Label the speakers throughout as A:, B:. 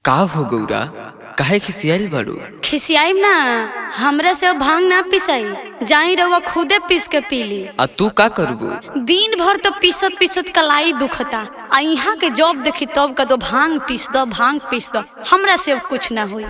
A: का हो गौरा, काहे खिसियाइल बाड़ू?
B: खिसियाई ना, हमरा से भांग ना पिसाई, जाई रवा खुदे पीस के पीली।
A: आ तू का करबू?
B: दिन भर तो पीसत पीसत कलाई दुखता, आ यहाँ के जॉब देखी तब का तो भांग पीस दो, भांग पीस दो, हमरा से कुछ ना हुई।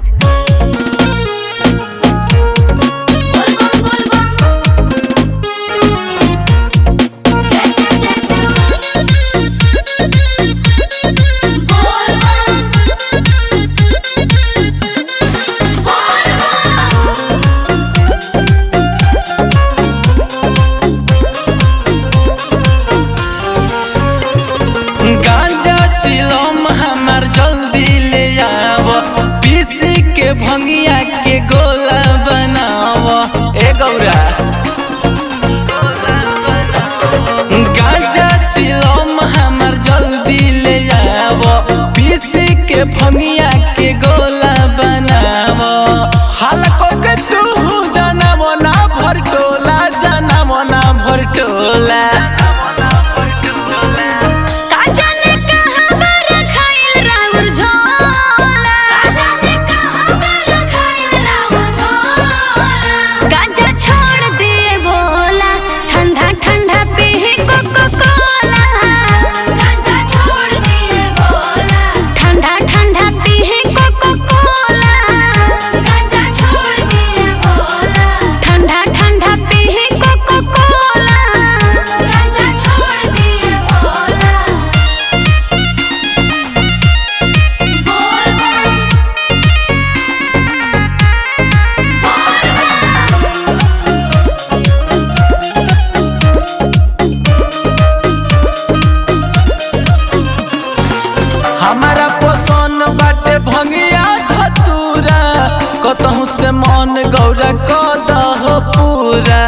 C: भंगिया के गोला बनावा ए गौरा, गांजा चिलम हमर जल्दी ले आवो, पीसी के भंगिया के गोला बनावा। हलको के तू जानबो ना भरटोला, जानबो ना भरटोला। हमारा पसंद बाटे भंगिया धतूरा, कतहु से मन गौरा कदह पूरा।